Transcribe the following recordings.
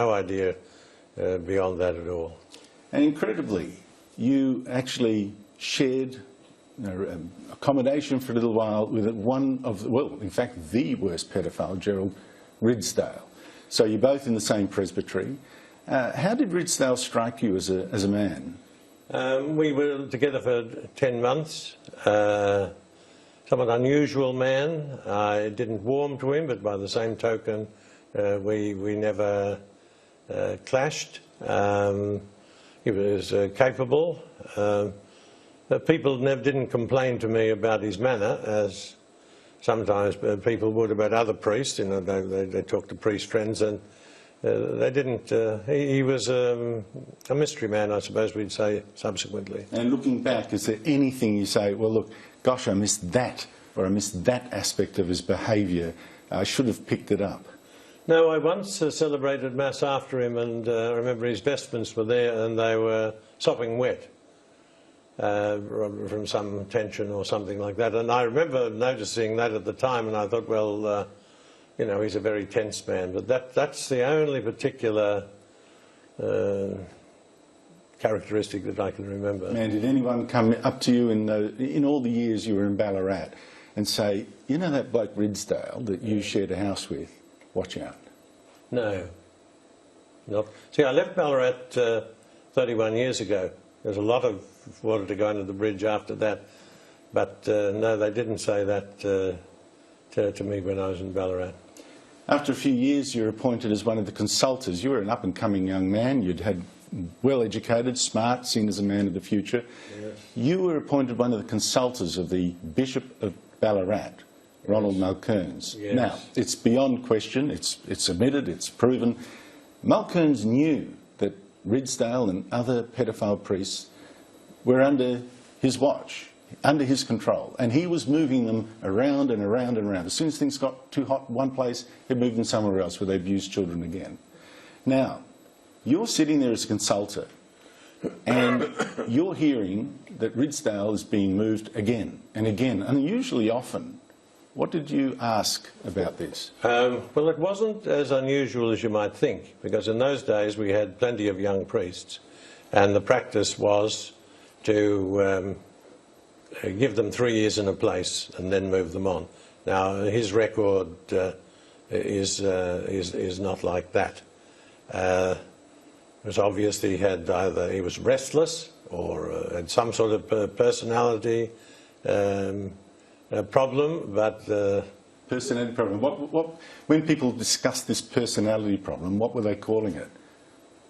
no idea beyond that at all. And incredibly, you actually shared accommodation for a little while with one of, well, in fact, the worst pedophile, Gerald Ridsdale. So you're both in the same presbytery. How did Ridsdale strike you as a man? We were together for 10 months. Somewhat unusual man. I didn't warm to him, but by the same token, we never clashed. He was capable. People didn't complain to me about his manner, as sometimes people would about other priests. You know, they talk to priest friends, and they didn't. He was a mystery man, I suppose we'd say subsequently. And looking back, is there anything you say, well, look, gosh, I missed that, or I missed that aspect of his behaviour. I should have picked it up. No, I once celebrated Mass after him, and I remember his vestments were there, and they were sopping wet from some tension or something like that. And I remember noticing that at the time, and I thought, well, you know, he's a very tense man. But that's the only particular characteristic that I can remember. Man, did anyone come up to you in all the years you were in Ballarat and say, you know that bloke Ridsdale that you shared a house with? Watch out. No. Not. See, I left Ballarat 31 years ago. There's a lot of water to go under the bridge after that. But no, they didn't say that to me when I was in Ballarat. After a few years, you were appointed as one of the consultors. You were an up-and-coming young man. You'd had well-educated, smart, seen as a man of the future. Yes. You were appointed one of the consultors of the Bishop of Ballarat, Ronald Mulcairns. Yes. Now, it's beyond question, it's admitted, it's proven. Mulcairns knew that Ridsdale and other pedophile priests were under his watch, under his control, and he was moving them around and around and around. As soon as things got too hot in one place, he'd move them somewhere else where they abused children again. Now, you're sitting there as a consultant, and you're hearing that Ridsdale is being moved again and again, unusually often. What did you ask about this? Well, it wasn't as unusual as you might think, because in those days we had plenty of young priests, and the practice was to give them 3 years in a place and then move them on. Now, his record is not like that. It was obvious that he had either he was restless or had some sort of personality problem, but personality problem. When people discussed this personality problem, what were they calling it?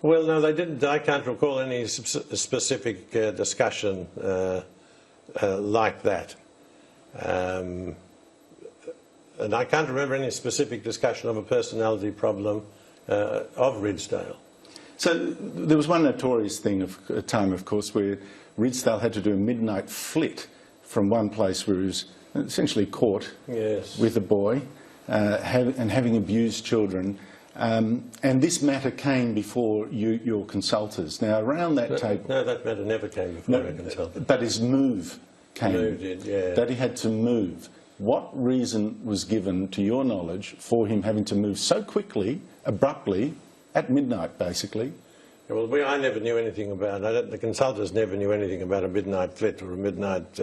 Well, no, they didn't. I can't recall any specific discussion like that, and I can't remember any specific discussion of a personality problem of Ridsdale. So there was one notorious thing of a time, of course, where Ridsdale had to do a midnight flit from one place where he was essentially caught yes. with a boy and having abused children. And this matter came before your consultors. Now, around that tape... No, that matter never came before a consultant. But his move came. Moved it, yeah. That he had to move. What reason was given, to your knowledge, for him having to move so quickly, abruptly, at midnight, basically? Well, I never knew anything about it. The consultants never knew anything about a midnight flit or a midnight...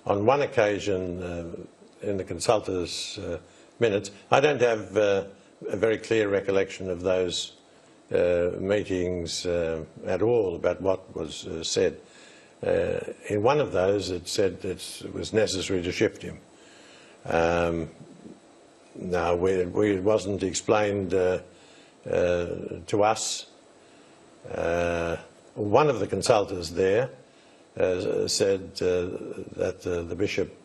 on one occasion, in the consultants' minutes, I don't have a very clear recollection of those meetings at all about what was said. In one of those, it said it was necessary to shift him. No, it wasn't explained to us. One of the consultants there said that the bishop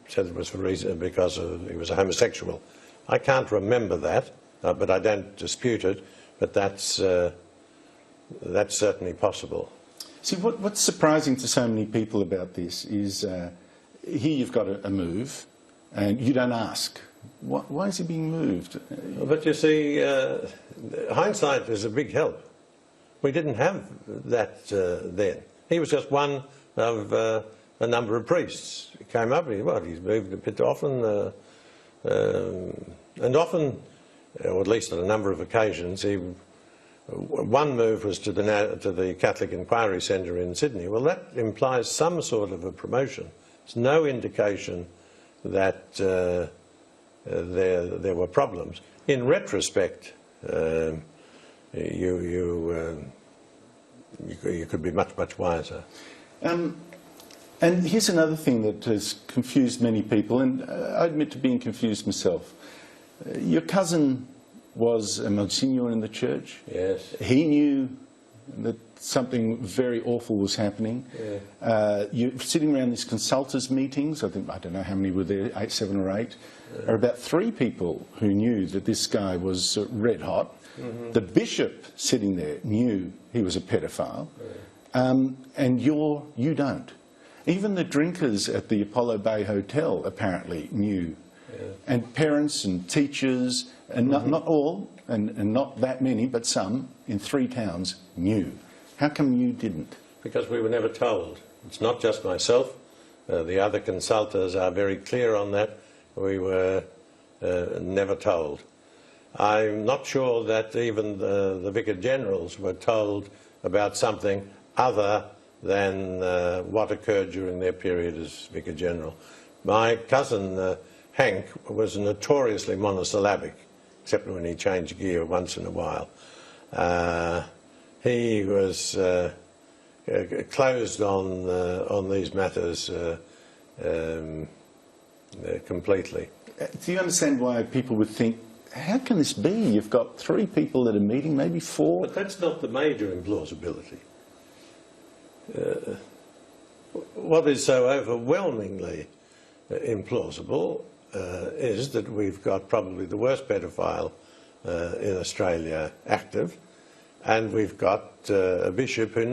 said it was for reason because he was a homosexual. I can't remember that, but I don't dispute it. But that's certainly possible. See, what's surprising to so many people about this is here you've got a move, and you don't ask. Why is he being moved? But you see, hindsight is a big help. We didn't have that then. He was just one of a number of priests. He came up, he's moved a bit often, and often or at least on a number of occasions, one move was to the Catholic Inquiry Centre in Sydney. Well, that implies some sort of a promotion. There's no indication that there were problems. In retrospect, you could be much, much wiser. And here's another thing that has confused many people, and I admit to being confused myself. Your cousin was a Monsignor in the church. Yes. He knew that something very awful was happening. Yeah. You're sitting around these consultors' meetings. I don't know how many were there, 7 or 8. There are about 3 people who knew that this guy was red hot. Mm-hmm. The bishop sitting there knew he was a pedophile. Yeah. And you don't. Even the drinkers at the Apollo Bay Hotel apparently knew. Yeah. And parents and teachers, and not all, and not that many, but some, in 3 towns, knew. How come you didn't? Because we were never told. It's not just myself. The other consultors are very clear on that. We were never told. I'm not sure that even the Vicar Generals were told about something other than what occurred during their period as Vicar General. My cousin Hank was notoriously monosyllabic, except when he changed gear once in a while. He was closed on these matters completely. Do you understand why people would think, how can this be? You've got 3 people at a meeting, maybe 4. But that's not the major implausibility. What is so overwhelmingly implausible is that we've got probably the worst pedophile in Australia active, and we've got a bishop who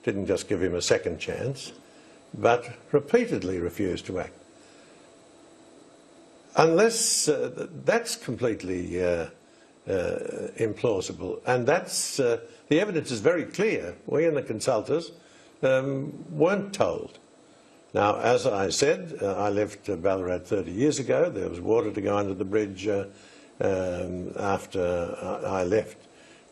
didn't just give him a second chance, but repeatedly refused to act. Unless that's completely implausible, and that's the evidence is very clear. We and the consultors weren't told. Now, as I said, I left Ballarat 30 years ago. There was water to go under the bridge after I left.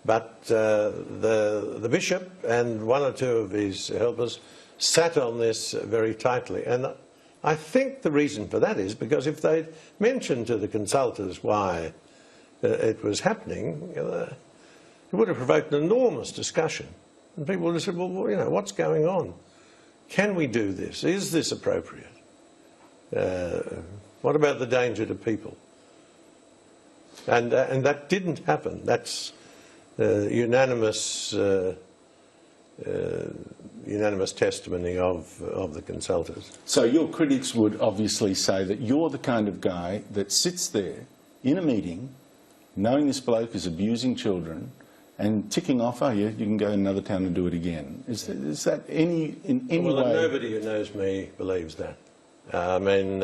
But the bishop and 1 or 2 of his helpers sat on this very tightly. And I think the reason for that is because if they'd mentioned to the consultors why it was happening, it would have provoked an enormous discussion. And people would have said, well, you know, what's going on? Can we do this? Is this appropriate? What about the danger to people? And that didn't happen. That's unanimous testimony of the consultants. So your critics would obviously say that you're the kind of guy that sits there in a meeting, knowing this bloke is abusing children, and ticking off, oh yeah, you can go to another town and do it again. Is that in any way? Well, nobody who knows me believes that. I mean,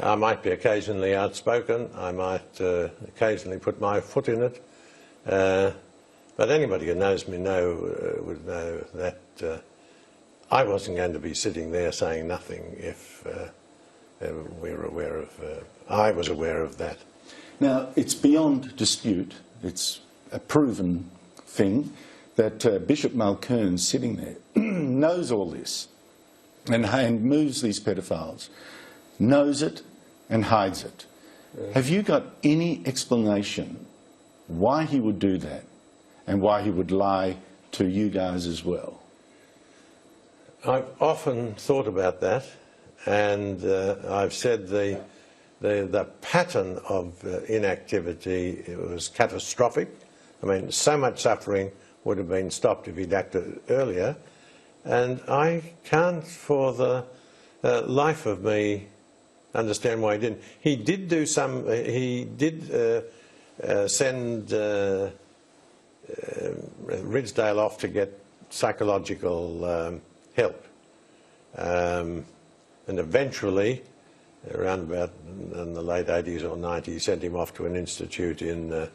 I might be occasionally outspoken. I might occasionally put my foot in it. But anybody who knows me would know that I wasn't going to be sitting there saying nothing if we were aware of. I was aware of that. Now, it's beyond dispute. It's a proven thing that Bishop Mulkern, sitting there, knows all this and moves these pedophiles, knows it and hides it. Yeah. Have you got any explanation why he would do that and why he would lie to you guys as well? I've often thought about that, and I've said the pattern of inactivity was catastrophic. I mean, so much suffering would have been stopped if he'd acted earlier, and I can't for the life of me understand why he didn't. He did do some, he did send Ridsdale off to get psychological help, and eventually, around about in the late 80s or 90s, he sent him off to an institute in the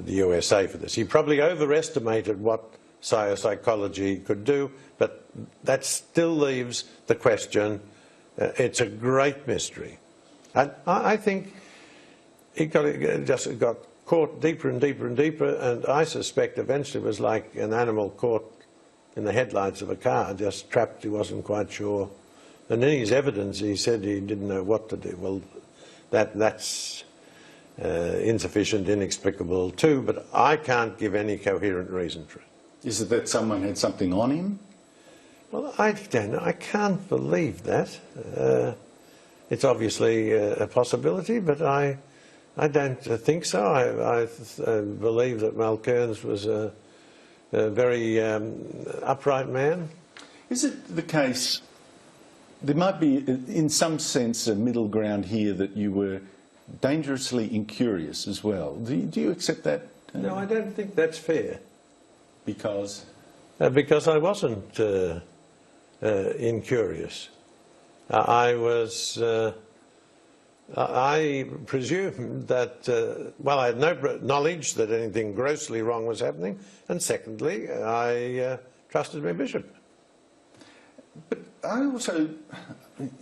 USA for this. He probably overestimated what psychology could do, but that still leaves the question. It's a great mystery. And I think just got caught deeper and deeper and deeper, and I suspect eventually it was like an animal caught in the headlights of a car, just trapped. He wasn't quite sure. And in his evidence, he said he didn't know what to do. Well, that's insufficient, inexplicable too, but I can't give any coherent reason for it. Is it that someone had something on him? Well, I don't know. I can't believe that. It's obviously a possibility, but I don't think so. I believe that Malkerns was a very upright man. Is it the case, there might be, in some sense, a middle ground here that you were dangerously incurious as well? Do you accept that? No, I don't think that's fair. Because? Because I wasn't incurious. I presumed that, well, I had no knowledge that anything grossly wrong was happening, and secondly, I trusted my bishop. But I also,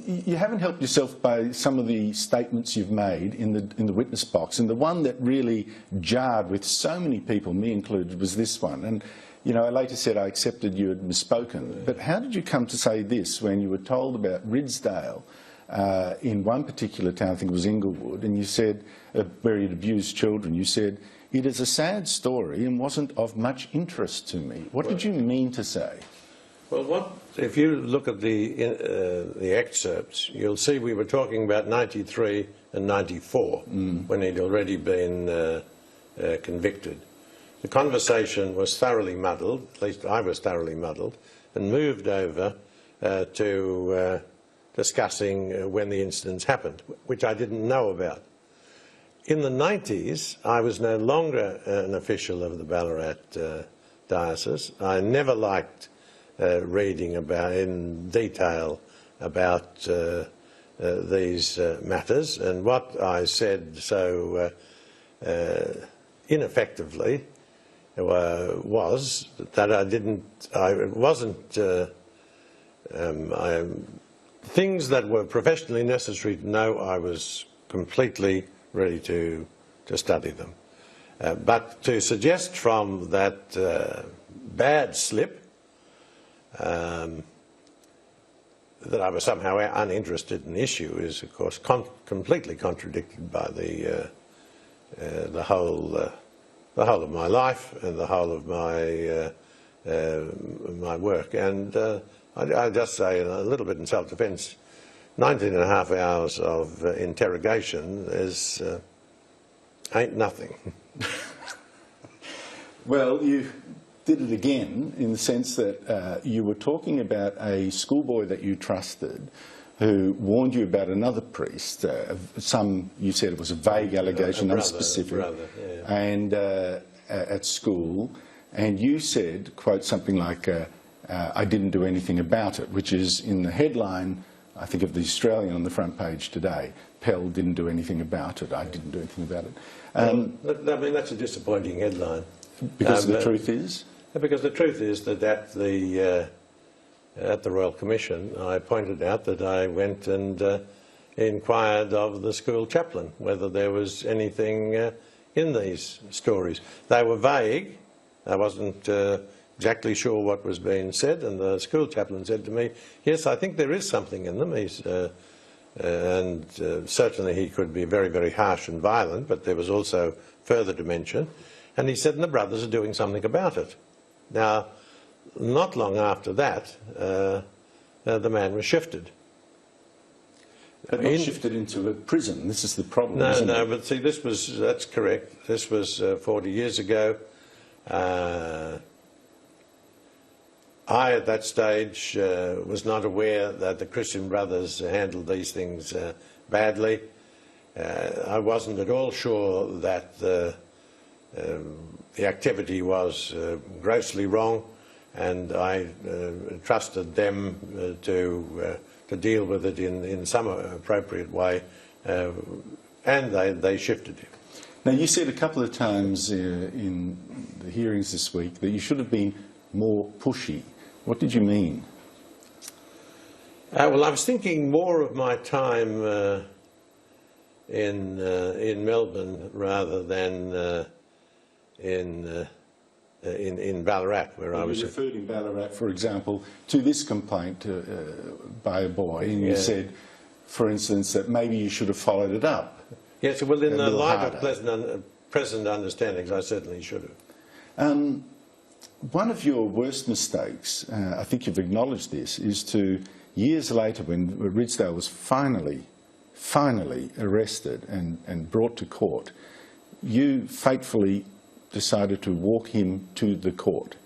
you haven't helped yourself by some of the statements you've made in the witness box, and the one that really jarred with so many people, me included, was this one. And you know, I later said I accepted you had misspoken. But how did you come to say this when you were told about Ridsdale in one particular town, I think it was Inglewood, and you said, where he'd abused children, you said, "It is a sad story and wasn't of much interest to me." What did you mean to say? Well, if you look at the excerpts, you'll see we were talking about 93 and 94, when he'd already been convicted. The conversation was thoroughly muddled, at least I was thoroughly muddled, and moved over to discussing when the incidents happened, which I didn't know about. In the 90s, I was no longer an official of the Ballarat diocese. I never liked reading about in detail about these matters, and what I said so ineffectively was that things that were professionally necessary to know, I was completely ready to study them. But to suggest from that bad slip that I was somehow uninterested in the issue is, of course, completely contradicted by the whole of my life and the whole of my work. And I just say a little bit in self-defence, 19 and a half hours of interrogation ain't nothing. Well, you did it again in the sense that you were talking about a schoolboy that you trusted who warned you about another priest. You said it was a vague allegation, unspecific, and at school, and you said, quote, something like, "I didn't do anything about it," which is in the headline, I think, of the Australian on the front page today. Pell didn't do anything about it. I didn't do anything about it. I mean, that's a disappointing headline. Because the truth is? Because the truth is that at the Royal Commission, I pointed out that I went and inquired of the school chaplain whether there was anything in these stories. They were vague. I wasn't exactly sure what was being said, and the school chaplain said to me, "Yes, I think there is something in them." Certainly he could be very, very harsh and violent, but there was also further dimension. And he said, "And the brothers are doing something about it." Now, not long after that, the man was shifted. But not shifted into a prison. This is the problem, No, isn't it? but see, that's correct. This was 40 years ago. I, at that stage, was not aware that the Christian Brothers handled these things badly. I wasn't at all sure that the activity was grossly wrong, and I trusted them to deal with it in some appropriate way, and they shifted him. Now, you said a couple of times in the hearings this week that you should have been more pushy. What did you mean? Well, I was thinking more of my time in Melbourne rather than in Ballarat, where I was. You referred in Ballarat, for example, to this complaint by a boy, and you said, for instance, that maybe you should have followed it up. Yes, well, in the light of present understandings, I certainly should have. One of your worst mistakes, I think you've acknowledged this, is to, years later, when Ridsdale was finally arrested and brought to court, you fatefully decided to walk him to the court.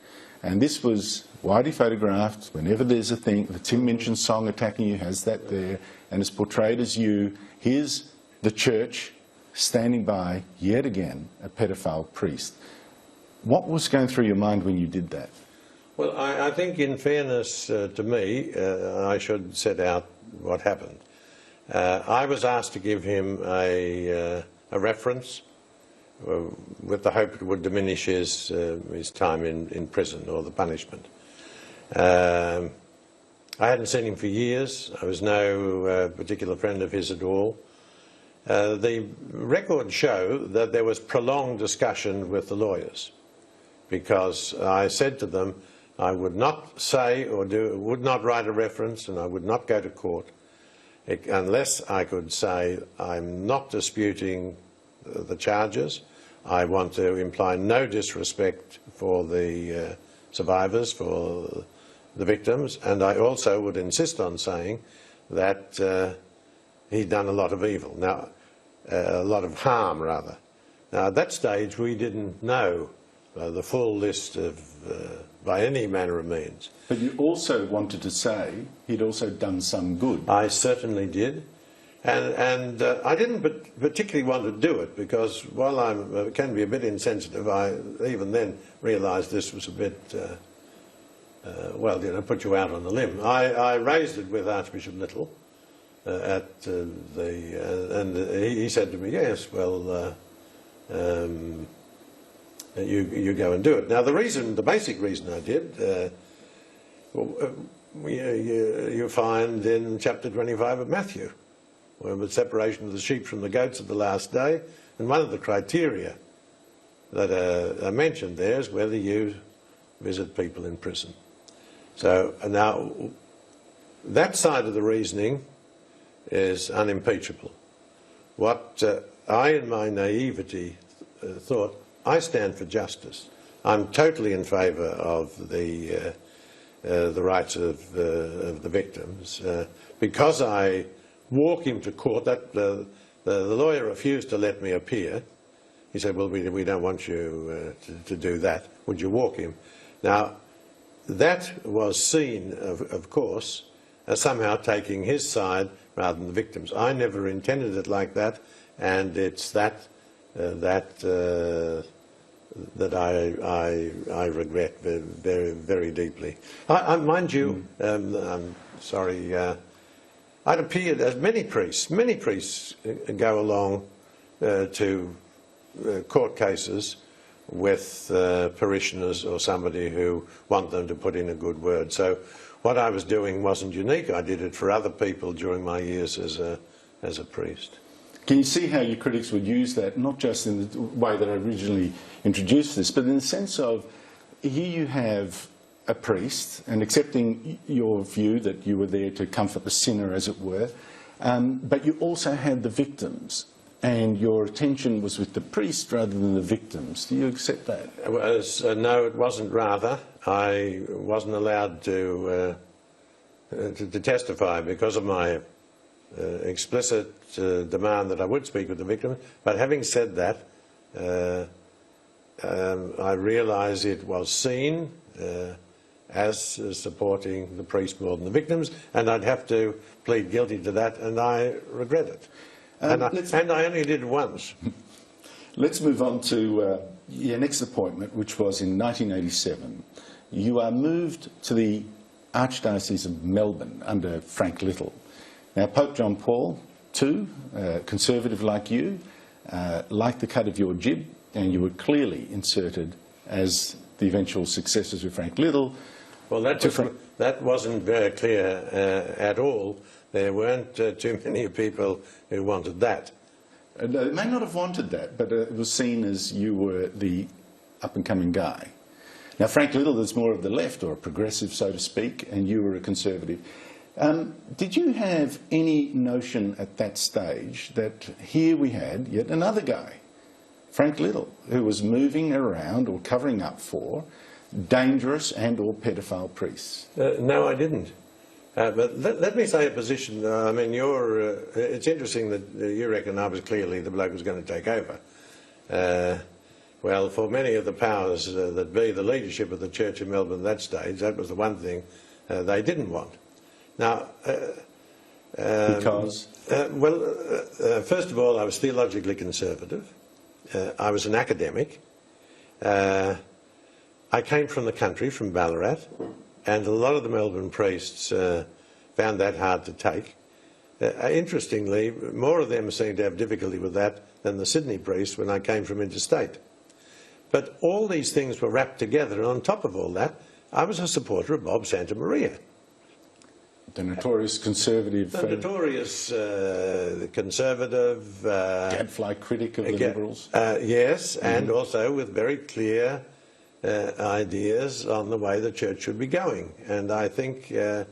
And this was widely photographed. Whenever there's a thing, the Tim Minchin song Attacking You has that there, and it's portrayed as you. Here's the church standing by, yet again, a pedophile priest. What was going through your mind when you did that? Well, I think in fairness to me, I should set out what happened. I was asked to give him a reference with the hope it would diminish his time in prison or the punishment. I hadn't seen him for years. I was no particular friend of his at all. The records show that there was prolonged discussion with the lawyers, because I said to them I would not say or would not write a reference, and I would not go to court unless I could say I'm not disputing the charges. I want to imply no disrespect for the survivors, for the victims, and I also would insist on saying that he'd done a lot of evil, a lot of harm rather. Now at that stage we didn't know the full list of, by any manner of means. But you also wanted to say he'd also done some good. I certainly did. And I didn't particularly want to do it because while I can be a bit insensitive, I even then realised this was a bit, well, you know, put you out on a limb. I raised it with Archbishop Little and he said to me, yes, well, you go and do it. Now the basic reason I did, you find in chapter 25 of Matthew, where the separation of the sheep from the goats at the last day, and one of the criteria that are mentioned there is whether you visit people in prison. So now that side of the reasoning is unimpeachable. What I, in my naivety, thought, I stand for justice. I'm totally in favour of the rights of the victims. Because I walk him to court, the lawyer refused to let me appear. He said, well, we don't want you to do that. Would you walk him? Now, that was seen, of course, as somehow taking his side rather than the victims. I never intended it like that, and it's that I regret very, very deeply. Mind you, I'm sorry, I'd appeared as many priests go along to court cases with parishioners or somebody who want them to put in a good word. So what I was doing wasn't unique. I did it for other people during my years as a priest. Can you see how your critics would use that, not just in the way that I originally introduced this, but in the sense of, here you have a priest, and accepting your view that you were there to comfort the sinner, as it were, but you also had the victims, and your attention was with the priest rather than the victims. Do you accept that? No, it wasn't rather. I wasn't allowed to testify because of my explicit demand that I would speak with the victim. But having said that, I realise it was seen as supporting the priest more than the victims, and I'd have to plead guilty to that, and I regret it. And I only did it once. Let's move on to your next appointment, which was in 1987. You are moved to the Archdiocese of Melbourne under Frank Little. Now, Pope John Paul II, conservative like you, liked the cut of your jib, and you were clearly inserted as the eventual successors of Frank Little. Well, that wasn't very clear at all. There weren't too many people who wanted that. They may not have wanted that, but it was seen as you were the up-and-coming guy. Now, Frank Little is more of the left, or a progressive, so to speak, and you were a conservative. Did you have any notion at that stage that here we had yet another guy, Frank Little, who was moving around or covering up for dangerous and or pedophile priests? No, I didn't. But let me say a position. I mean, it's interesting that you reckon I was clearly the bloke who was going to take over. Well, for many of the powers that be, the leadership of the Church in Melbourne at that stage, that was the one thing they didn't want. Now, Because? First of all, I was theologically conservative. I was an academic. I came from the country, from Ballarat, and a lot of the Melbourne priests found that hard to take. Interestingly, more of them seemed to have difficulty with that than the Sydney priests when I came from interstate. But all these things were wrapped together, and on top of all that, I was a supporter of Bob Santamaria. The notorious conservative... The notorious conservative... gadfly critic of the Liberals. Yes, and also with very clear ideas on the way the church should be going. And I think the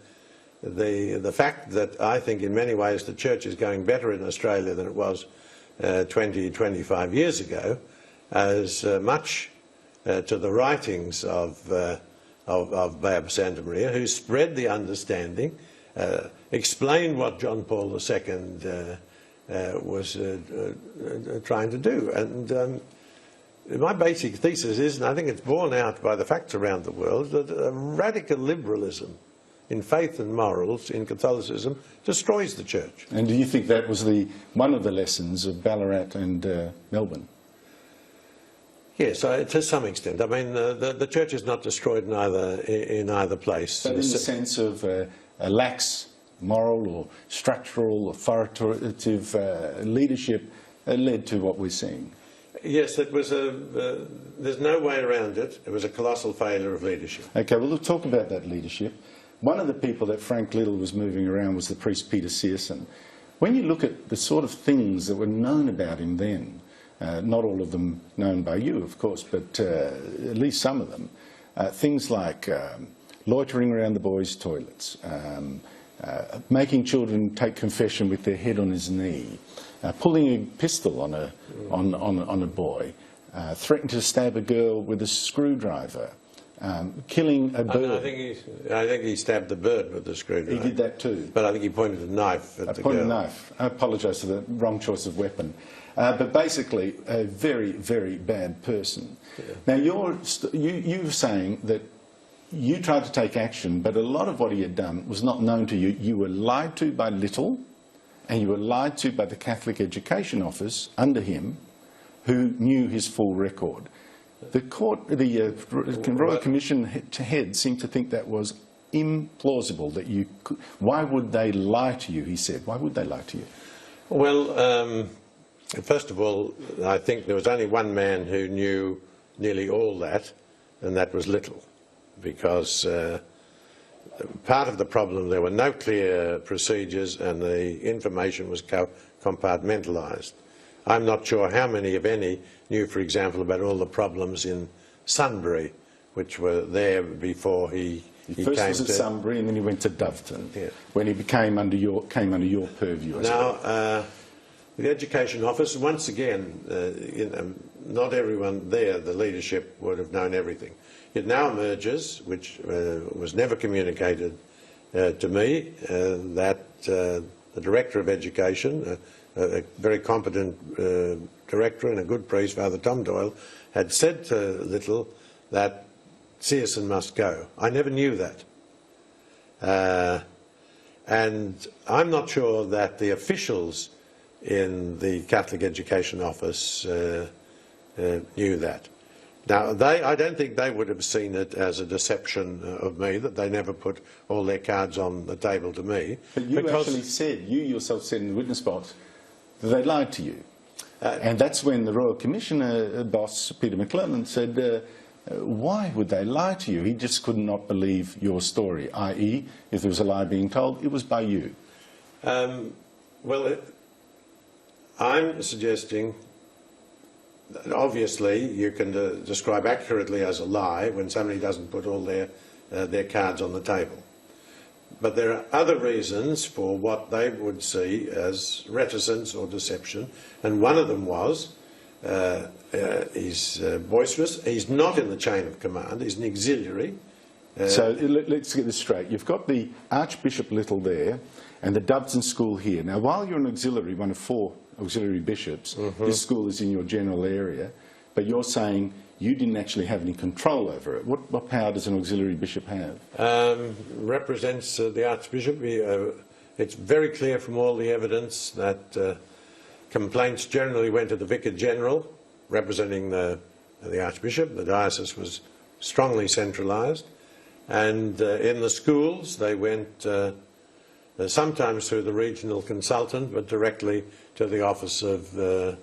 fact that I think in many ways the church is going better in Australia than it was 20, 25 years ago, as much to the writings of Bob Santamaria, who spread the understanding, explained what John Paul II was trying to do. And my basic thesis is, and I think it's borne out by the facts around the world, that radical liberalism in faith and morals in Catholicism destroys the church. And do you think that was one of the lessons of Ballarat and Melbourne? Yes, to some extent. I mean, the church is not destroyed in either place. But in the sense of a lax moral or structural authoritative leadership led to what we're seeing. Yes, it was there's no way around it. It was a colossal failure of leadership. Okay, well, let's talk about that leadership. One of the people that Frank Little was moving around was the priest Peter Searson. When you look at the sort of things that were known about him then, not all of them known by you, of course, but at least some of them, things like loitering around the boys' toilets, making children take confession with their head on his knee, pulling a pistol on a boy, threatening to stab a girl with a screwdriver, killing a bird. I think he stabbed the bird with the screwdriver. He did that too. But I think he pointed a knife at the girl. Pointed a knife. I apologise for the wrong choice of weapon. But basically, a very, very bad person. Yeah. Now, you were saying that you tried to take action, but a lot of what he had done was not known to you. You were lied to by Little, and you were lied to by the Catholic Education Office under him, who knew his full record. The Royal Commission head seemed to think that was implausible. That you could, why would they lie to you? He said. Why would they lie to you? Well, first of all, I think there was only one man who knew nearly all that, and that was Little, because part of the problem, there were no clear procedures and the information was compartmentalised. I'm not sure how many, if any, knew, for example, about all the problems in Sunbury, which were there before he first came was at to Sunbury, and then he went to Doveton, when he came under your purview. Now, the Education Office, once again, not everyone there, the leadership, would have known everything. It now emerges, which was never communicated to me, that the Director of Education, a very competent director and a good priest, Father Tom Doyle, had said to Little that Searson must go. I never knew that. And I'm not sure that the officials in the Catholic Education Office knew that. Now, I don't think they would have seen it as a deception of me, that they never put all their cards on the table to me. But you actually said, you yourself said in the witness box, that they lied to you. And that's when the Royal Commissioner boss, Peter McClelland, said, why would they lie to you? He just could not believe your story, i.e., if there was a lie being told, it was by you. Well, I'm suggesting that obviously you can describe accurately as a lie when somebody doesn't put all their cards on the table. But there are other reasons for what they would see as reticence or deception, and one of them was he's boisterous, he's not in the chain of command, he's an auxiliary. So let's get this straight. You've got the Archbishop Little there and the Doveton School here. Now, while you're an auxiliary, one of 4 auxiliary bishops, this school is in your general area, but you're saying you didn't actually have any control over it. What power does an auxiliary bishop have? Represents the Archbishop. It's very clear from all the evidence that complaints generally went to the Vicar General, representing the Archbishop. The diocese was strongly centralised. And in the schools, they went sometimes through the regional consultant, but directly to the office of the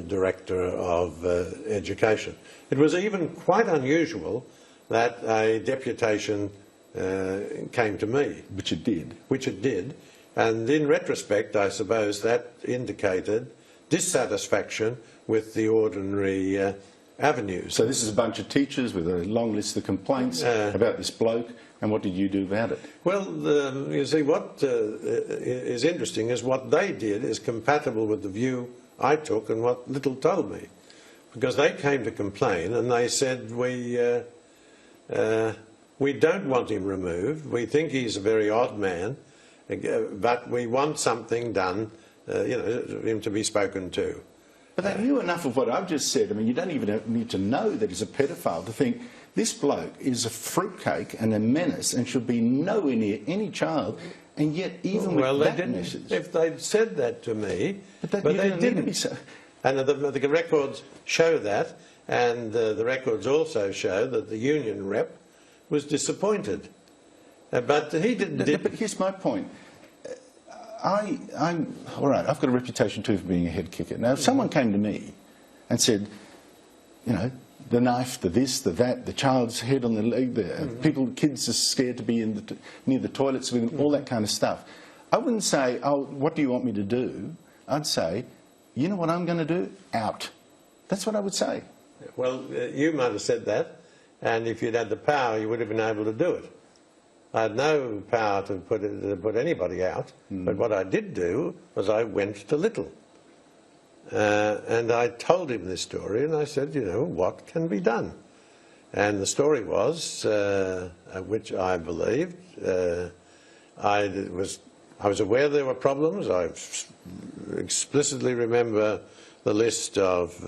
Director of Education. It was even quite unusual that a deputation came to me. Which it did. Which it did. And in retrospect, I suppose that indicated dissatisfaction with the ordinary avenues. So this is a bunch of teachers with a long list of complaints about this bloke, and what did you do about it? Well, you see, what is interesting is what they did is compatible with the view I took and what Little told me. Because they came to complain and they said, we don't want him removed, we think he's a very odd man, but we want something done, him to be spoken to. But they knew enough of what I've just said. I mean, you don't even need to know that he's a pedophile to think this bloke is a fruitcake and a menace and should be nowhere near any child. And yet, even with that message... If they'd said that to me, but they didn't. So. And the records show that, and the records also show that the union rep was disappointed. But he didn't... But here's my point. I'm all right, I've got a reputation too for being a head kicker. Now, if someone came to me and said, the knife, the this, the that, the child's head on the leg, the kids are scared to be near the toilets with them, all that kind of stuff, I wouldn't say, oh, what do you want me to do? I'd say, you know what I'm going to do? Out. That's what I would say. Well, you might have said that, and if you'd had the power, you would have been able to do it. I had no power to put anybody out, but what I did do was I went to Little. And I told him this story, and I said, what can be done? And the story was, which I believed, I was aware there were problems. I explicitly remember the list of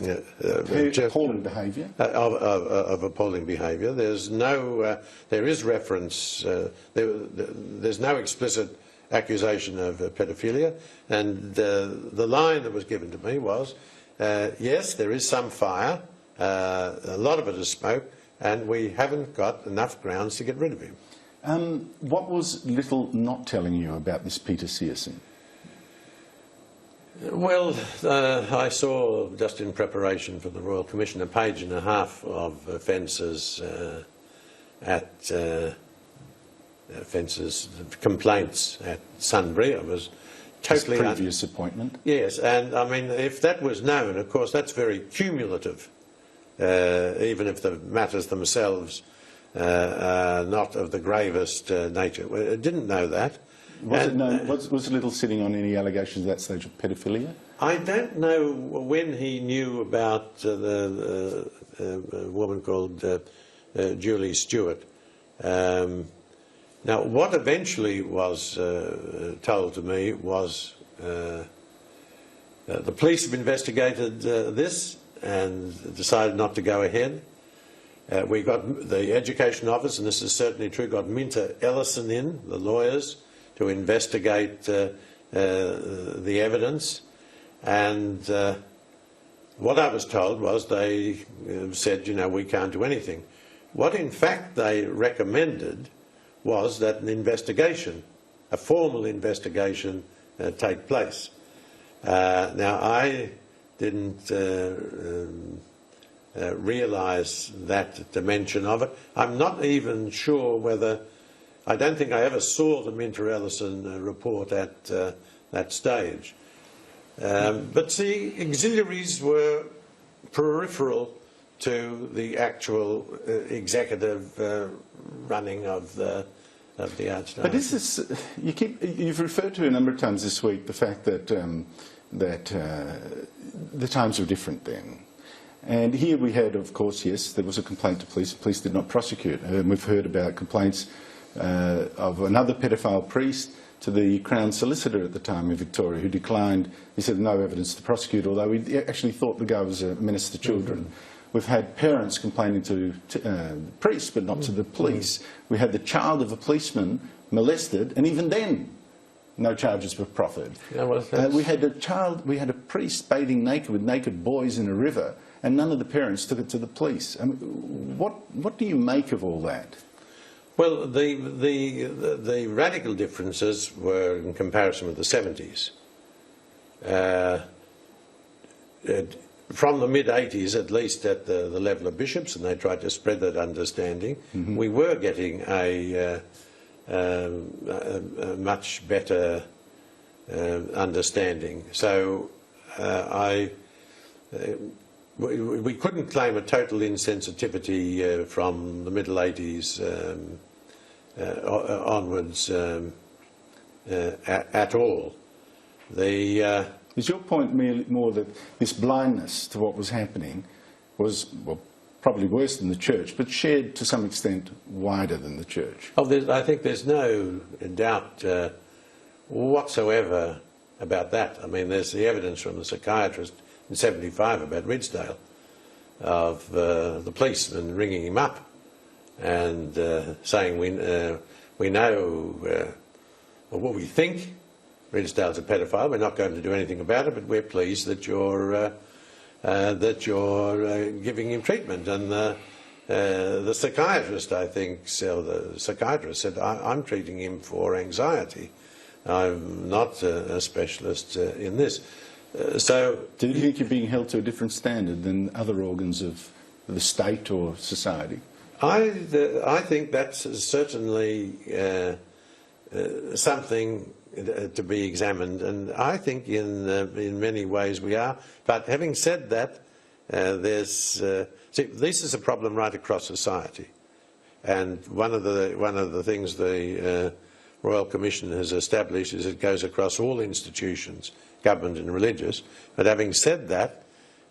appalling behaviour. Of appalling behaviour. There's no, there is reference, there's no explicit accusation of paedophilia, and the line that was given to me was, yes, there is some fire, a lot of it is smoke, and we haven't got enough grounds to get rid of him. What was Little not telling you about this Peter Searson? Well, I saw, just in preparation for the Royal Commission, a page and a half of offences complaints at Sunbury. I was totally... His previous appointment? Yes, and I mean, if that was known, of course, that's very cumulative, even if the matters themselves are not of the gravest nature. I didn't know that. Was Little sitting on any allegations at that stage of paedophilia? I don't know when he knew about the woman called Julie Stewart. Now, what eventually was told to me was the police have investigated this and decided not to go ahead. We got the Education Office, and this is certainly true, got Minter Ellison in, the lawyers, to investigate the evidence, and what I was told was they said, we can't do anything. What in fact they recommended was that an investigation, a formal investigation, take place. Now, I didn't realise that dimension of it. I'm not even sure whether I don't think I ever saw the Minter-Ellison report at that stage. But the auxiliaries were peripheral to the actual executive running of the Archdiocese. But is this, you've referred to a number of times this week the fact that the times were different then. And here we had, of course, yes, there was a complaint to police. Police did not prosecute. We've heard about complaints of another pedophile priest to the Crown Solicitor at the time in Victoria, who declined. He said no evidence to prosecute, although he actually thought the guy was a menace to children. We've had parents complaining to priests, but not to the police. We had the child of a policeman molested, and even then, no charges were proffered. Yeah, well, we had a priest bathing naked with naked boys in a river, and none of the parents took it to the police. I mean, what do you make of all that? Well, the radical differences were in comparison with the 70s. From the mid-80s, at least at the level of bishops, and they tried to spread that understanding, we were getting a much better understanding. So we couldn't claim a total insensitivity from the middle 80s onwards at all. Is your point more that this blindness to what was happening was, well, probably worse than the church, but shared to some extent wider than the church? Oh, I think there's no doubt whatsoever about that. I mean, there's the evidence from the psychiatrist in '75 about Ridsdale of the policeman ringing him up and saying, we know what we think. Ridsdale's a pedophile. We're not going to do anything about it, but we're pleased that you're giving him treatment. And the psychiatrist, I think, the psychiatrist said, I'm treating him for anxiety. I'm not a specialist in this. So, do you think you're being held to a different standard than other organs of the state or society? I think that's certainly something to be examined, and I think in many ways we are. But having said that, this is a problem right across society, and one of the things the Royal Commission has established is it goes across all institutions, government and religious. But having said that,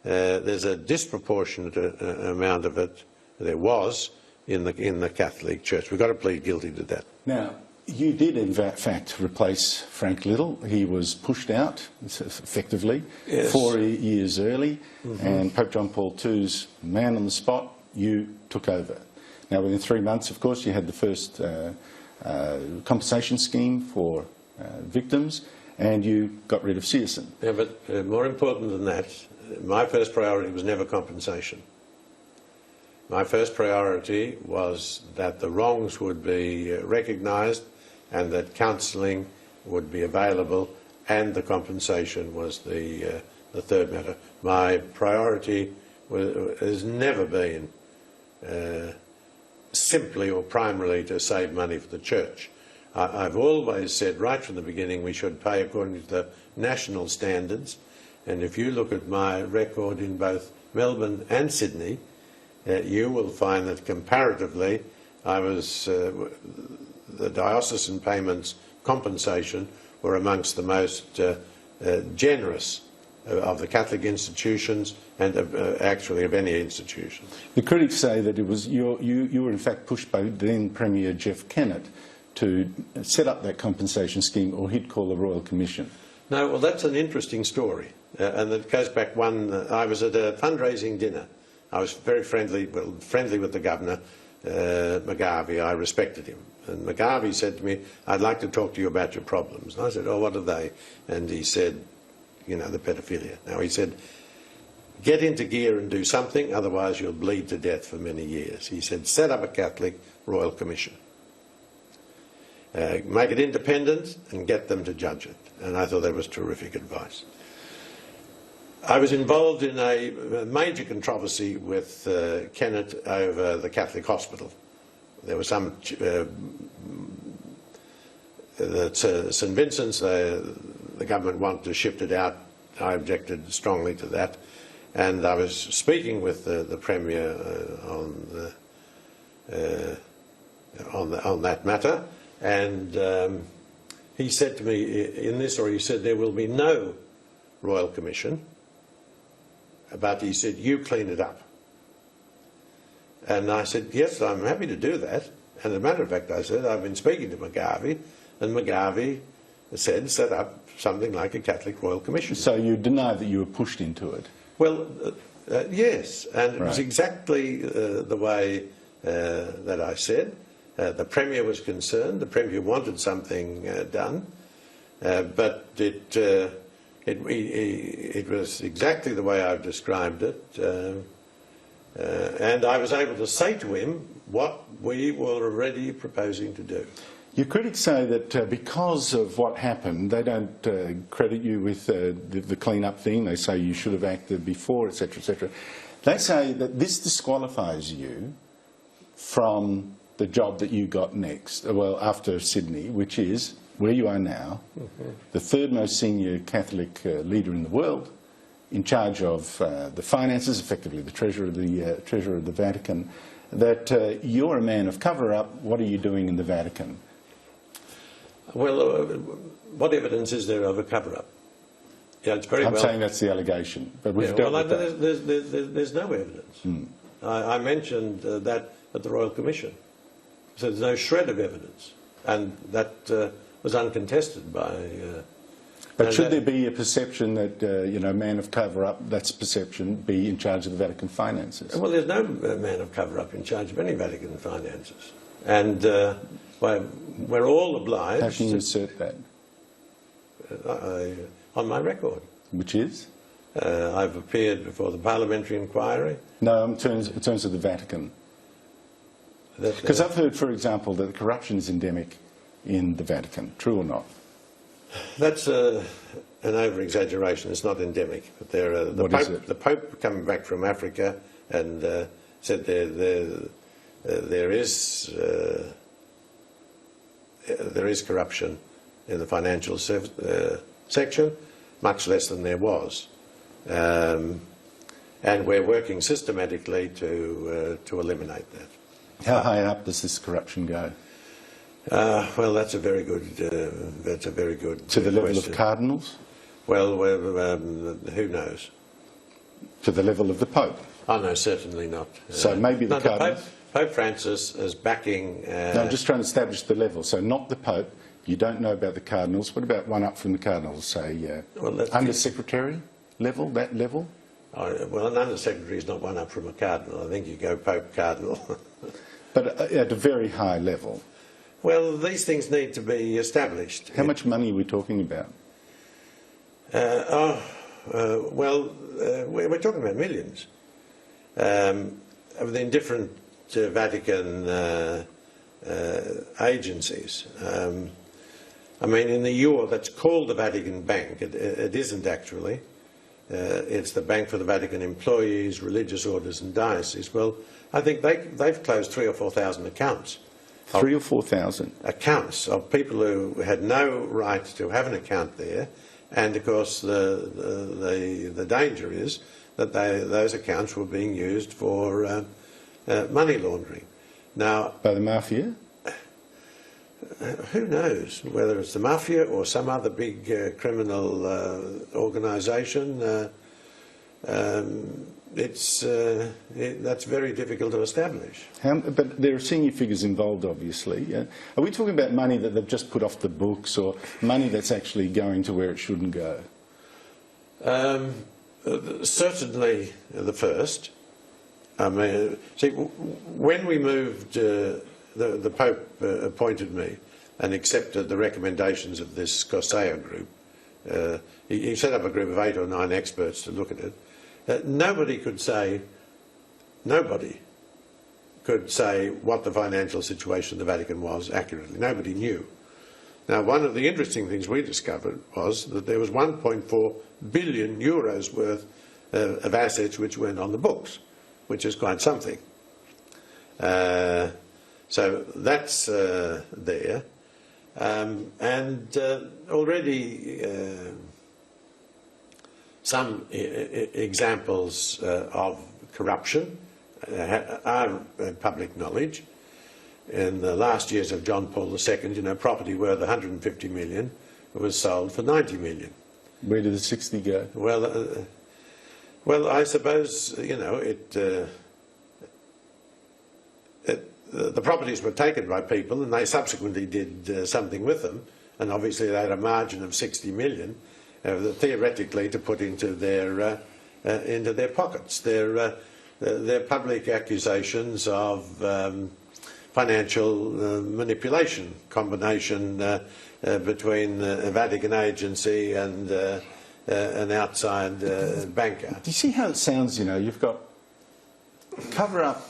there's a disproportionate amount of it. There was in the Catholic Church. We've got to plead guilty to that. Now, you did, in fact, replace Frank Little. He was pushed out, effectively, yes, 4 years early, and Pope John Paul II's man on the spot, you took over. Now, within 3 months, of course, you had the first compensation scheme for victims, and you got rid of Searson. Yeah, but more important than that, my first priority was never compensation. My first priority was that the wrongs would be recognised and that counselling would be available, and the compensation was the third matter. My priority has never been simply or primarily to save money for the church. I've always said right from the beginning we should pay according to the national standards, and if you look at my record in both Melbourne and Sydney, you will find that comparatively I was the diocesan payments compensation were amongst the most generous of the Catholic institutions and actually of any institution. The critics say that it was you were in fact pushed by then Premier Jeff Kennett to set up that compensation scheme, or he'd call a Royal Commission. No, well, that's an interesting story, and it goes back I was at a fundraising dinner. I was very friendly with the governor, McGarvey. I respected him. And McGarvey said to me, I'd like to talk to you about your problems. And I said, oh, what are they? And he said, you know, the pedophilia. Now, he said, get into gear and do something, otherwise you'll bleed to death for many years. He said, set up a Catholic Royal Commission. Make it independent and get them to judge it. And I thought that was terrific advice. I was involved in a major controversy with Kennett over the Catholic hospital. There was some St Vincent's, the government wanted to shift it out. I objected strongly to that, and I was speaking with the Premier on that matter, and he said to me he said there will be no Royal Commission, but he said, you clean it up. And I said, yes, I'm happy to do that. And as a matter of fact, I said, I've been speaking to McGarvey, and McGarvey said, set up something like a Catholic Royal Commission. So you deny that you were pushed into it? Well, yes, and it was Right. exactly the way that I said. The Premier was concerned. The Premier wanted something done, but it was exactly the way I've described it. And I was able to say to him what we were already proposing to do. Your critics say that because of what happened, they don't credit you with the clean-up thing. They say you should have acted before, etc., etc. They say that this disqualifies you from the job that you got next, well, after Sydney, which is where you are now, the third most senior Catholic leader in the world, in charge of the finances, effectively the treasurer of the Vatican. That you're a man of cover-up. What are you doing in the Vatican? Well, what evidence is there of a cover-up? Yeah, it's very I'm saying that's the allegation, but we've dealt with that. There's no evidence. I mentioned that at the Royal Commission. So there's no shred of evidence, and that was uncontested by... But should there be a perception that, a man of cover-up, that's perception, be in charge of the Vatican finances? Well, there's no man of cover-up in charge of any Vatican finances. And we're all obliged... How can you assert that? On my record. Which is? I've appeared before the parliamentary inquiry. No, in terms of the Vatican. Because I've heard, for example, that corruption is endemic in the Vatican. True or not? That's an over-exaggeration. It's not endemic. But the Pope coming back from Africa and said there is corruption in the financial section, much less than there was. And we're working systematically to eliminate that. How high up does this corruption go? Well, that's a very good. To the level question. of cardinals? Well, who knows? To the level of the Pope? Oh no, certainly not. So maybe the cardinals. Pope Francis is backing. No, I'm just trying to establish the level. So not the Pope. You don't know about the cardinals. What about one up from the cardinals? Say under-secretary level. That level. Well, an under-secretary is not one up from a cardinal. I think you go Pope Cardinal. But at a very high level. Well, these things need to be established. How much money are we talking about? We're talking about millions. Within different Vatican agencies. I mean, in the euro, that's called the Vatican Bank. It isn't actually. It's the Bank for the Vatican Employees, Religious Orders and Dioceses. Well, I think they've closed 3,000 or 4,000 accounts. 3,000 or 4,000? Accounts of people who had no right to have an account there, and of course the danger is that those accounts were being used for money laundering. Now, by the mafia? Who knows whether it's the mafia or some other big criminal organisation. That's very difficult to establish. But there are senior figures involved, obviously. Are we talking about money that they've just put off the books, or money that's actually going to where it shouldn't go? Certainly the first. I mean, see, when we moved, the Pope appointed me and accepted the recommendations of this Corseo group. He set up a group of 8 or 9 experts to look at it. Nobody could say what the financial situation of the Vatican was accurately. Nobody knew. Now, one of the interesting things we discovered was that there was 1.4 billion euros worth of assets which weren't on the books, which is quite something. So that's there. Already some examples of corruption are public knowledge. In the last years of John Paul II, property worth 150 million was sold for 90 million. Where did the 60 go? Well, I suppose, the properties were taken by people and they subsequently did something with them, and obviously they had a margin of 60 million theoretically to put into their pockets. They're public accusations of financial manipulation, combination between a Vatican agency and an outside banker. Do you see how it sounds? You've got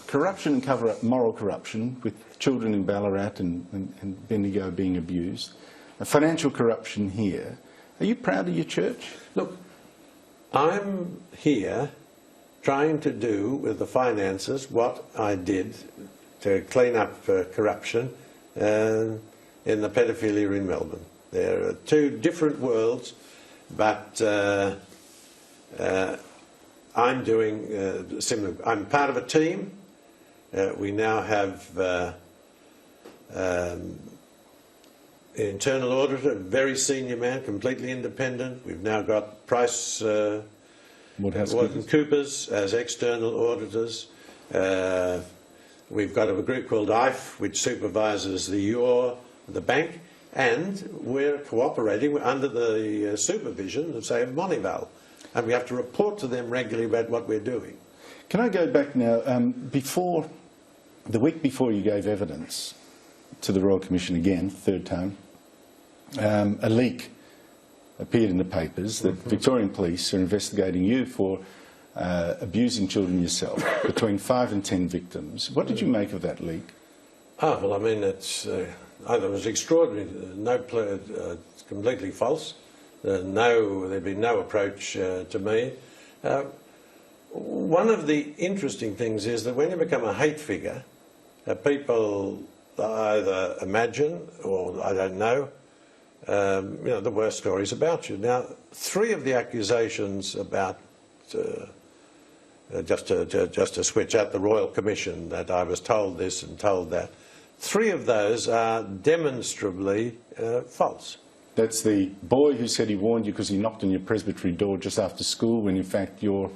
corruption and cover-up moral corruption with children in Ballarat and Bendigo being abused. Financial corruption here. Are you proud of your church? Look, I'm here trying to do with the finances what I did to clean up corruption in the pedophilia in Melbourne. There are two different worlds, but I'm doing similar. I'm part of a team. We now have internal auditor, a very senior man, completely independent. We've now got Price Coopers as external auditors. We've got a group called IFE, which supervises the bank, and we're cooperating under the supervision of, say, of Moneyval. And we have to report to them regularly about what we're doing. Can I go back now? The week before you gave evidence to the Royal Commission again, third time, a leak appeared in the papers that Victorian police are investigating you for abusing children yourself, between 5 and 10 victims. What did you make of that leak? Well, I mean, it was extraordinary. It's completely false. There'd been no approach to me. One of the interesting things is that when you become a hate figure, people either imagine, or I don't know, the worst stories about you. Now, 3 of the accusations about, just to switch out the Royal Commission, that I was told this and told that, 3 of those are demonstrably false. That's the boy who said he warned you because he knocked on your presbytery door just after school when in fact your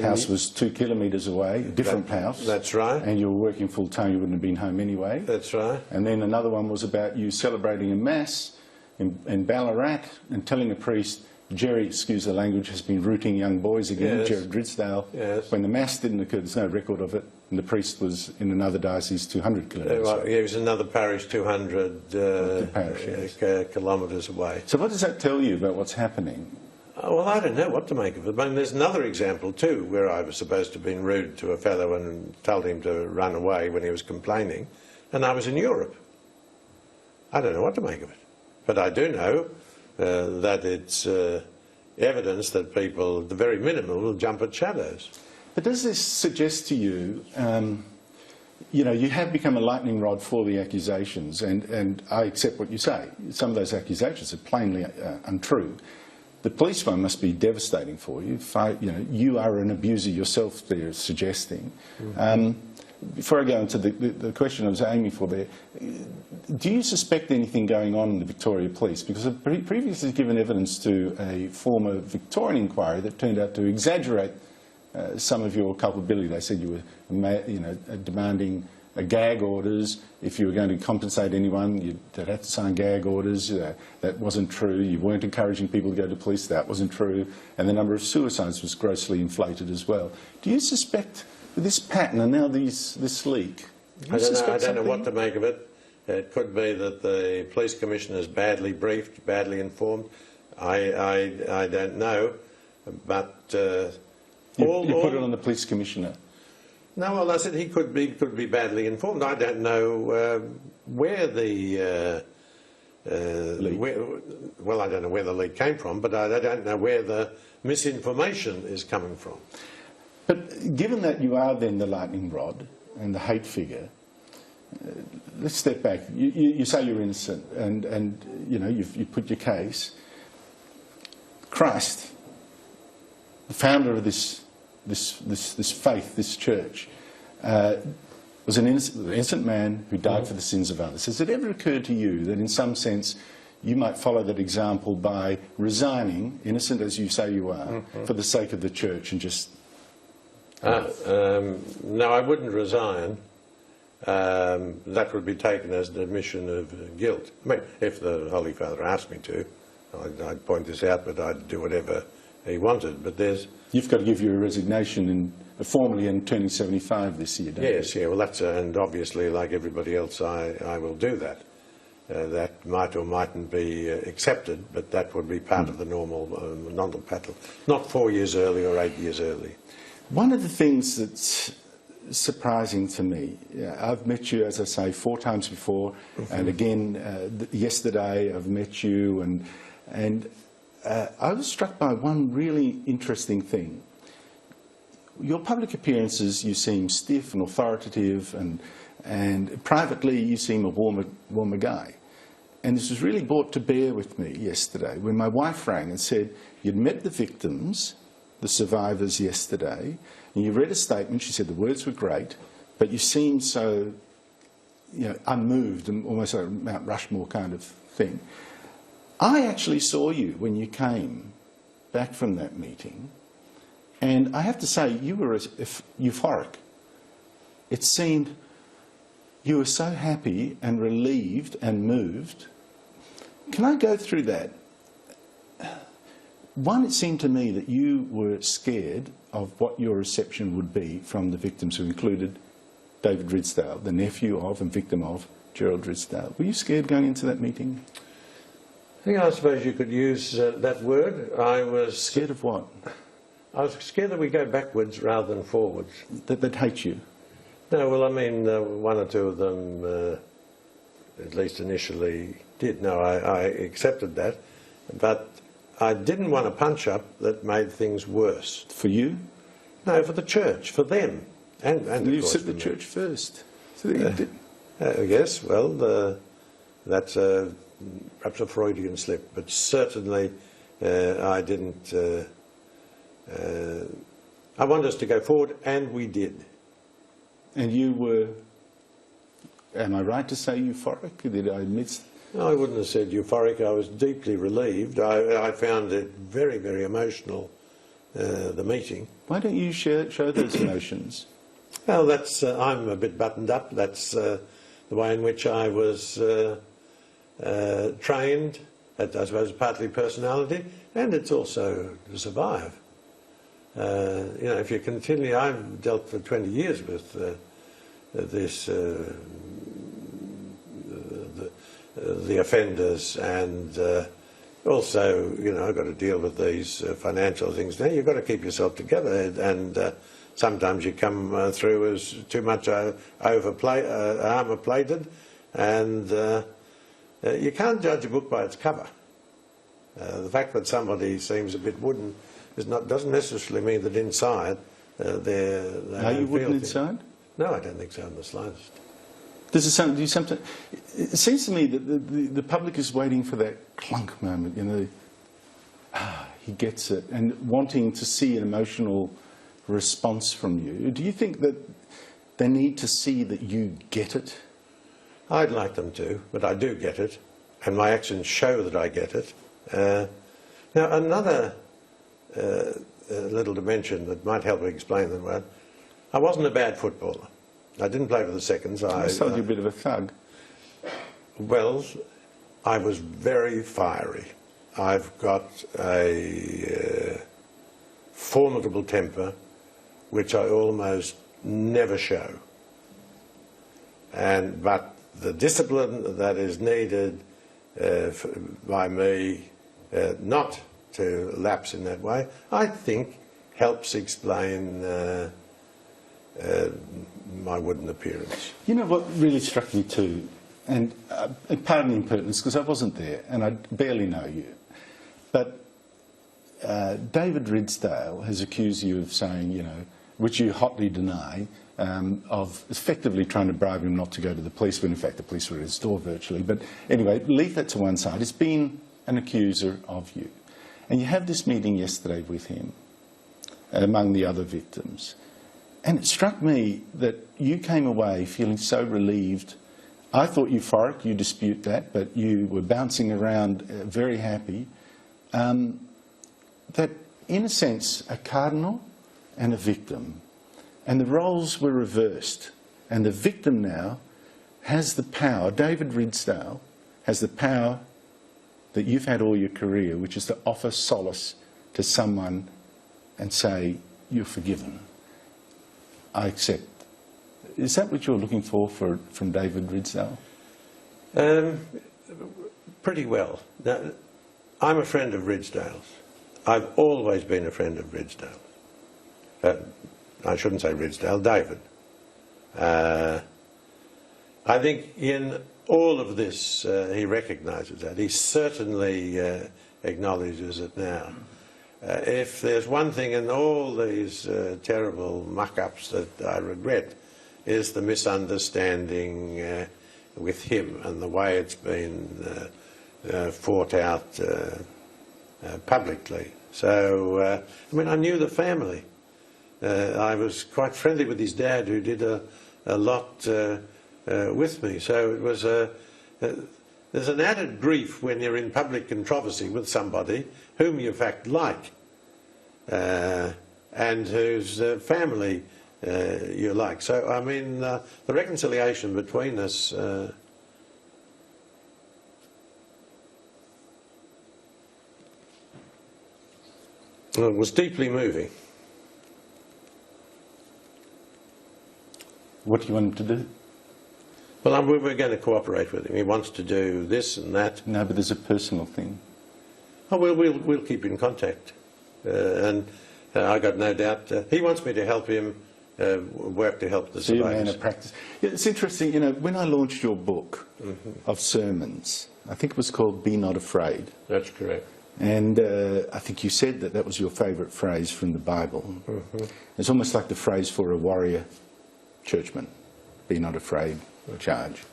house was 2 kilometres away, a different house. That's right. And you were working full time, you wouldn't have been home anyway. That's right. And then another one was about you celebrating a mass in Ballarat and telling a priest, Jerry, excuse the language, has been rooting young boys again, yes. Jared Ridsdale. Yes. When the mass didn't occur, there's no record of it, and the priest was in another diocese 200 kilometres away. It was another parish 200 kilometres away. So what does that tell you about what's happening? Well, I don't know what to make of it. I mean, there's another example too where I was supposed to have been rude to a fellow and told him to run away when he was complaining, and I was in Europe. I don't know what to make of it. But I do know that it's evidence that people, at the very minimum, will jump at shadows. But does this suggest to you, you have become a lightning rod for the accusations, and I accept what you say. Some of those accusations are plainly untrue. The police one must be devastating for you. You are an abuser yourself, they're suggesting. Before I go into the question I was aiming for there, do you suspect anything going on in the Victoria Police? Because I've previously given evidence to a former Victorian inquiry that turned out to exaggerate some of your culpability. They said you were demanding gag orders. If you were going to compensate anyone, they'd have to sign gag orders. That wasn't true. You weren't encouraging people to go to police. That wasn't true. And the number of suicides was grossly inflated as well. Do you suspect this pattern and now this leak? I don't know what to make of it. It could be that the police commissioner is badly briefed, badly informed. I don't know, but you put it on the police commissioner. No, well, I said he could be badly informed. I don't know where the leak. Well, I don't know where the leak came from, but I don't know where the misinformation is coming from. But given that you are then the lightning rod and the hate figure, let's step back. You say you're innocent, and you know you put your case. Christ, the founder of this faith, this church, was an innocent man who died for the sins of others. Has it ever occurred to you that in some sense you might follow that example by resigning, innocent as you say you are, for the sake of the church and just... No, I wouldn't resign. That would be taken as an admission of guilt. I mean, if the Holy Father asked me to, I'd point this out, but I'd do whatever he wanted. But there's... You've got to give your resignation formally in turning 75 this year, don't you? Yes, yeah, well that's, and obviously like everybody else I will do that. That might or mightn't be accepted, but that would be part of the normal battle. Not 4 years early or 8 years early. One of the things that's surprising to me, I've met you, as I say, 4 times before, and again yesterday I've met you, and I was struck by one really interesting thing. Your public appearances, you seem stiff and authoritative, and privately you seem a warmer guy. And this was really brought to bear with me yesterday when my wife rang and said, you'd met the victims, the survivors yesterday, and you read a statement. She said the words were great, but you seemed so, you know, unmoved and almost a Mount Rushmore kind of thing. I actually saw you when you came back from that meeting, and I have to say you were euphoric. It seemed you were so happy and relieved and moved. Can I go through that? One, it seemed to me that you were scared of what your reception would be from the victims, who included David Ridsdale, the nephew of and victim of Gerald Ridsdale. Were you scared going into that meeting? I suppose you could use that word. I was... Scared of what? I was scared that we go backwards rather than forwards. That they'd hate you? No, well, I mean, one or two of them, at least initially, did. No, I accepted that. But I didn't want a punch-up that made things worse. For you? No, for the church, for them. And you said the church first. So yes, well, that's perhaps a Freudian slip, but certainly I didn't... I wanted us to go forward, and we did. And you were, am I right to say euphoric? Did I miss? No, I wouldn't have said euphoric. I was deeply relieved. I found it very, very emotional, the meeting. Why don't you show those emotions? Well, that's, I'm a bit buttoned up. That's the way in which I was trained, I suppose partly personality, and it's also to survive. You know, if you continue, I've dealt for 20 years with this, the offenders, and also, you know, I've got to deal with these financial things. Now you've got to keep yourself together, and sometimes you come through as too much armour-plated, and you can't judge a book by its cover. The fact that somebody seems a bit wooden doesn't necessarily mean that inside they're... Are you wooden inside? No, I don't think so in the slightest. Does it sound, do you sometimes... It seems to me that the public is waiting for that clunk moment, you know, he gets it, and wanting to see an emotional response from you. Do you think that they need to see that you get it? I'd like them to, but I do get it, and my actions show that I get it. Now, another little dimension that might help explain the word, I wasn't a bad footballer. I didn't play for the seconds. I told you a bit of a thug. Well, I was very fiery. I've got a formidable temper, which I almost never show. But the discipline that is needed by me not to lapse in that way, I think helps explain my wooden appearance. You know what really struck me too, and pardon the impertinence because I wasn't there and I barely know you, but David Ridsdale has accused you of saying, you know, which you hotly deny, of effectively trying to bribe him not to go to the police, when in fact the police were at his door virtually. But anyway, leave that to one side. He's been an accuser of you. And you have this meeting yesterday with him, among the other victims. And it struck me that you came away feeling so relieved. I thought euphoric, you dispute that, but you were bouncing around very happy. That, in a sense, a cardinal and a victim, and the roles were reversed, and the victim now has the power, David Ridsdale has the power that you've had all your career, which is to offer solace to someone and say, you're forgiven. I accept. Is that what you're looking for from David Ridsdale? Pretty well. Now, I'm a friend of Ridsdale's. I've always been a friend of Ridsdale. I shouldn't say Ridsdale, David. I think in all of this he recognises that. He certainly acknowledges it now. If there's one thing in all these terrible muck-ups that I regret, is the misunderstanding with him and the way it's been fought out publicly. So, I mean, I knew the family. I was quite friendly with his dad, who did a lot with me. So it was there's an added grief when you're in public controversy with somebody whom you in fact like, and whose family you like. So, I mean, the reconciliation between us was deeply moving. What do you want him to do? Well, we're going to cooperate with him. He wants to do this and that. No, but there's a personal thing. Oh, we'll keep in contact. And I got no doubt he wants me to help him work to help the survivors. So you're a man of practice. Yeah, it's interesting, you know, when I launched your book of sermons, I think it was called Be Not Afraid. That's correct. And I think you said that that was your favourite phrase from the Bible. It's almost like the phrase for a warrior churchman. Be not afraid, charge.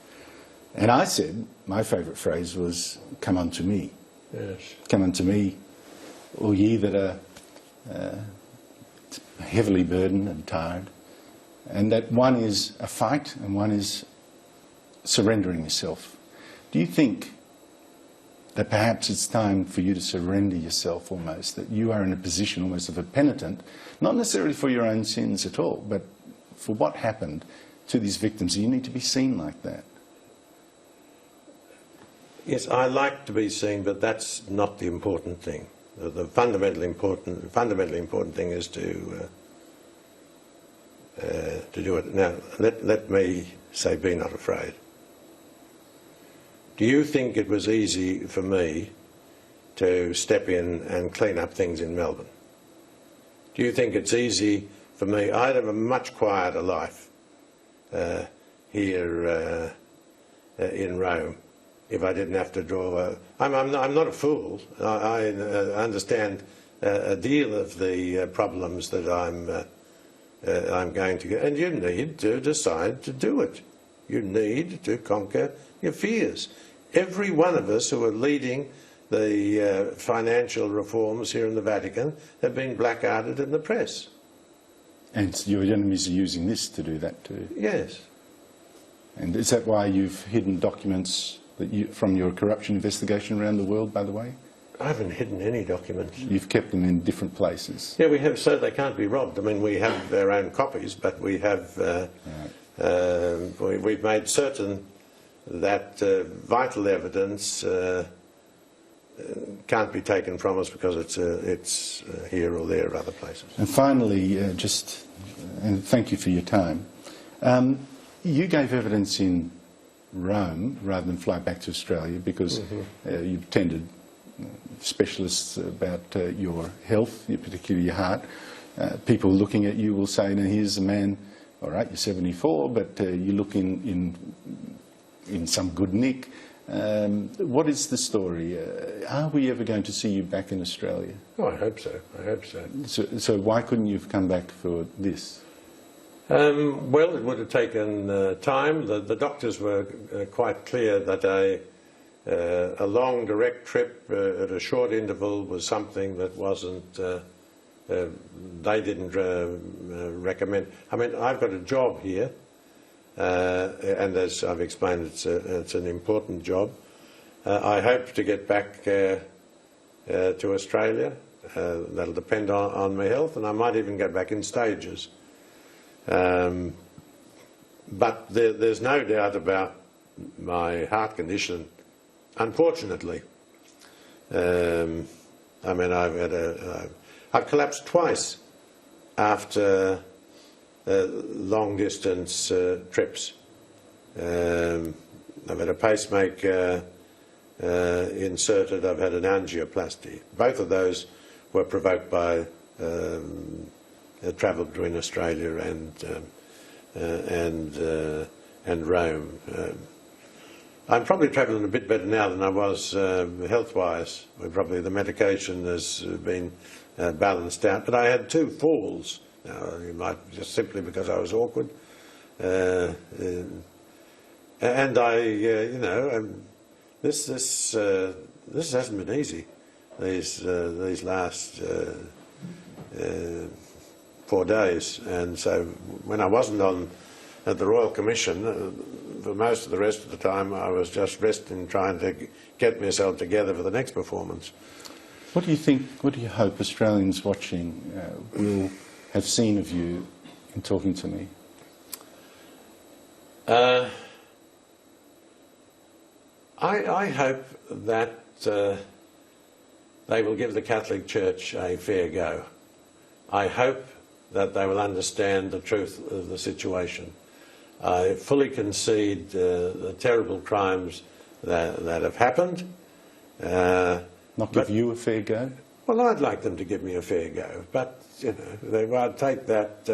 And I said, my favourite phrase was, come unto me. Yes. Come unto me, all ye that are heavily burdened and tired. And that one is a fight and one is surrendering yourself. Do you think that perhaps it's time for you to surrender yourself almost, that you are in a position almost of a penitent, not necessarily for your own sins at all, but for what happened to these victims? You need to be seen like that. Yes, I like to be seen, but that's not the important thing. The fundamentally important thing is to do it. Now, let me say, be not afraid. Do you think it was easy for me to step in and clean up things in Melbourne? Do you think it's easy for me? I'd have a much quieter life here in Rome if I didn't have to draw. I'm not a fool. I understand a deal of the problems that I'm going to get, and you need to decide to do it. You need to conquer your fears. Every one of us who are leading the financial reforms here in the Vatican have been blackguarded in the press. And your enemies are using this to do that too? Yes. And is that why you've hidden documents that from your corruption investigation around the world, by the way? I haven't hidden any documents. You've kept them in different places? Yeah, we have, so they can't be robbed. I mean, we have their own copies, but we have, we've made certain that vital evidence can't be taken from us because it's here or there or other places. And finally, and thank you for your time, you gave evidence in Rome rather than fly back to Australia because you've attended specialists about your health, particularly your heart. People looking at you will say, now here's a man, all right, you're 74, but you look in some good nick. What is the story? Are we ever going to see you back in Australia? Oh, I hope so. I hope so. So why couldn't you have come back for this? Well, it would have taken time. The doctors were quite clear that a long direct trip at a short interval was something that wasn't, they didn't recommend. I mean, I've got a job here, and as I've explained, it's an important job. I hope to get back to Australia. That'll depend on my health, and I might even go back in stages. But there's no doubt about my heart condition, unfortunately. I mean, I've collapsed twice after long-distance trips. I've had a pacemaker inserted, I've had an angioplasty. Both of those were provoked by travel between Australia and Rome. I'm probably travelling a bit better now than I was health-wise. Probably the medication has been balanced out. But I had 2 falls. Now, you might just simply because I was awkward, and I, you know, this hasn't been easy. These last 4 days, and so when I wasn't at the Royal Commission, for most of the rest of the time I was just resting, trying to get myself together for the next performance. What do you think, what do you hope Australians watching will have seen of you in talking to me? I hope that they will give the Catholic Church a fair go. I hope that they will understand the truth of the situation. I fully concede the terrible crimes that have happened. Not give you a fair go? Well, I'd like them to give me a fair go, but you know, I'd take that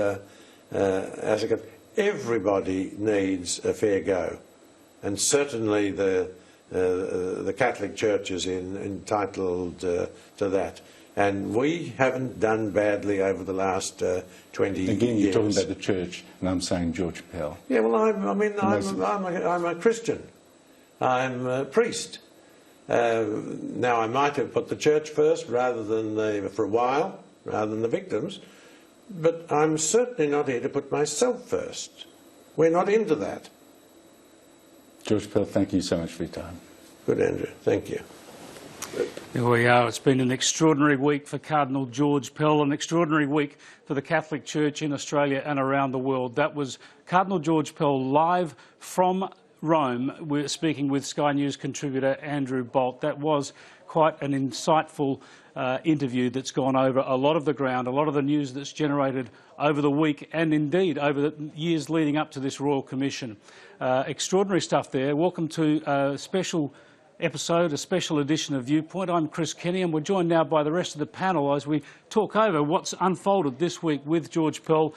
as a. Everybody needs a fair go, and certainly the Catholic Church is entitled to that. And we haven't done badly over the last 20 years. Again, you're talking about the church, and I'm saying George Pell. Yeah, well, I'm a Christian. I'm a priest. Now, I might have put the church first rather than for a while, rather than the victims, but I'm certainly not here to put myself first. We're not into that. George Pell, thank you so much for your time. Good, Andrew. Thank you. Here we are. It's been an extraordinary week for Cardinal George Pell, an extraordinary week for the Catholic Church in Australia and around the world. That was Cardinal George Pell live from Rome. We're speaking with Sky News contributor Andrew Bolt. That was quite an insightful interview that's gone over a lot of the ground, a lot of the news that's generated over the week and indeed over the years leading up to this Royal Commission. Extraordinary stuff there. Welcome to a special episode, a special edition of Viewpoint. I'm Chris Kenny, and we're joined now by the rest of the panel as we talk over what's unfolded this week with George Pell